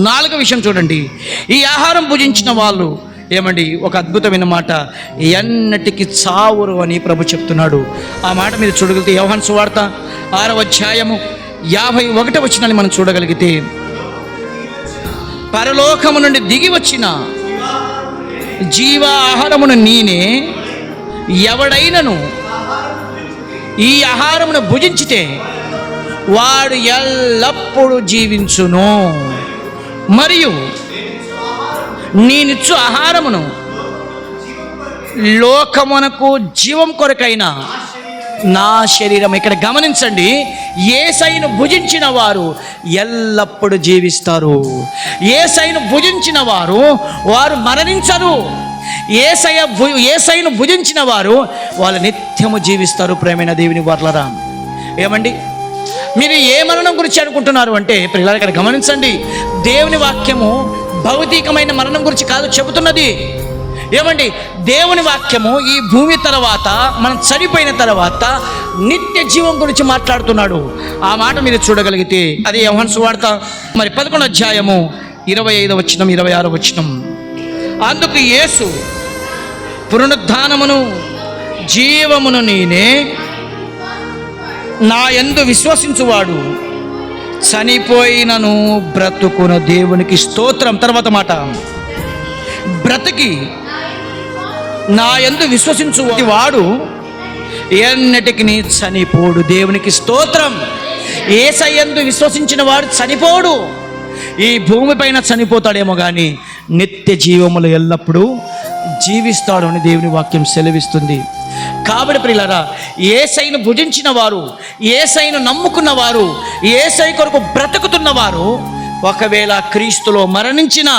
నాలుగో విషయం చూడండి, ఈ ఆహారం భుజించిన వాళ్ళు ఏమండి, ఒక అద్భుతమైన మాట, ఎన్నటికి చావురు అని ప్రభు చెప్తున్నాడు. ఆ మాట మీరు చూడగలిగితే యోహాను సువార్త 6వ అధ్యాయము 51వ వచనాన్ని మనం చూడగలిగితే, పరలోకము నుండి దిగి వచ్చిన జీవ ఆహారమును నేనే, ఎవడైనను ఈ ఆహారమును భుజించితే వాడు ఎల్లప్పుడూ జీవించును, మరియు నేనిచ్చు ఆహారమును లోకమునకు జీవం కొరకైన నా శరీరం. ఇక్కడ గమనించండి, యేసయ్యను భుజించిన వారు ఎల్లప్పుడూ జీవిస్తారు. యేసయ్యను భుజించిన వారు మరణించరు. యేసయ్యను భుజించిన వారు వాళ్ళు నిత్యము జీవిస్తారు. ప్రేమైన దేవుని వర్లరా, ఏమండి మీరు ఏ మరణం గురించి అనుకుంటున్నారు అంటే, పిల్లలు ఇక్కడ గమనించండి, దేవుని వాక్యము భౌతికమైన మరణం గురించి కాదు చెబుతున్నది. ఏమండి, దేవుని వాక్యము ఈ భూమి తర్వాత, మనం చనిపోయిన తర్వాత నిత్య జీవం గురించి మాట్లాడుతున్నాడు. ఆ మాట మీరు చూడగలిగితే అది యోహాను సువార్త 11వ అధ్యాయము 25వ వచనం 26వ వచనం. అందుకు యేసు, పునరుద్ధానమును జీవమును నేనే, నా యందు విశ్వసించువాడు చనిపోయినను బ్రతుకును. దేవునికి స్తోత్రం. తర్వాత మాట, బ్రతికి నా యందు విశ్వసించువాడు ఎన్నటికి చనిపోడు. దేవునికి స్తోత్రం. యేసయ్యందు విశ్వసించిన వాడు చనిపోడు. ఈ భూమిపైన చనిపోతాడేమో కానీ నిత్య జీవములు ఎల్లప్పుడూ జీవిస్తాడు అని దేవుని వాక్యం సెలవిస్తుంది. కాబట్టి ప్రియులారా, యేసయ్యను భుజించిన వారు, యేసయ్యను నమ్ముకున్న వారు, యేసయ్య కొరకు బ్రతుకుతున్నవారు ఒకవేళ క్రీస్తులో మరణించిన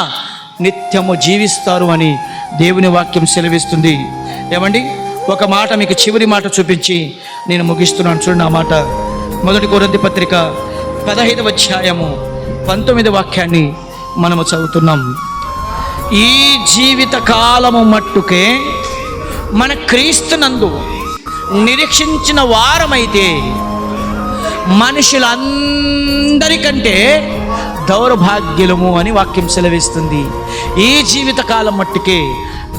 నిత్యము జీవిస్తారు అని దేవుని వాక్యం సెలవిస్తుంది. ఏమండి, ఒక మాట మీకు చివరి మాట చూపించి నేను ముగిస్తున్నాను. చూడండి ఆ మాట, 1 కొరింథీ పత్రిక 15వ అధ్యాయము 19వ వాక్యాన్ని మనము చదువుతున్నాం. ఈ జీవిత కాలము మట్టుకే మన క్రీస్తునందు నిరీక్షించిన వారమైతే మనుషులందరికంటే దౌర్భాగ్యులము అని వాక్యం సెలవిస్తుంది. ఈ జీవితకాలం మట్టుకే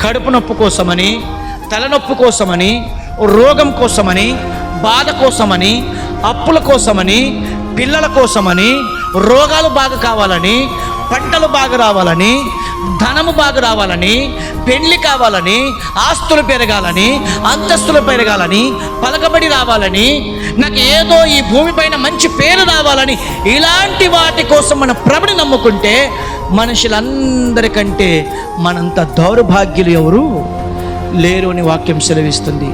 కడుపు నొప్పి కోసమని, తలనొప్పి కోసమని, రోగం కోసమని, బాధ కోసమని, అప్పుల కోసమని, పిల్లల కోసమని, రోగాలు బాగా కావాలని, పంటలు బాగా రావాలని, ధనము బాగా రావాలని, పెళ్లి కావాలని, ఆస్తులు పెరగాలని, అంతస్తులు పెరగాలని, పలకబడి రావాలని, నాకు ఏదో ఈ భూమిపైన మంచి పేరు రావాలని, ఇలాంటి వాటి కోసం మన ప్రభుని నమ్ముకుంటే మనుషులందరికంటే మనంత దౌర్భాగ్యులు ఎవరు లేరు అని వాక్యం సెలవిస్తుంది.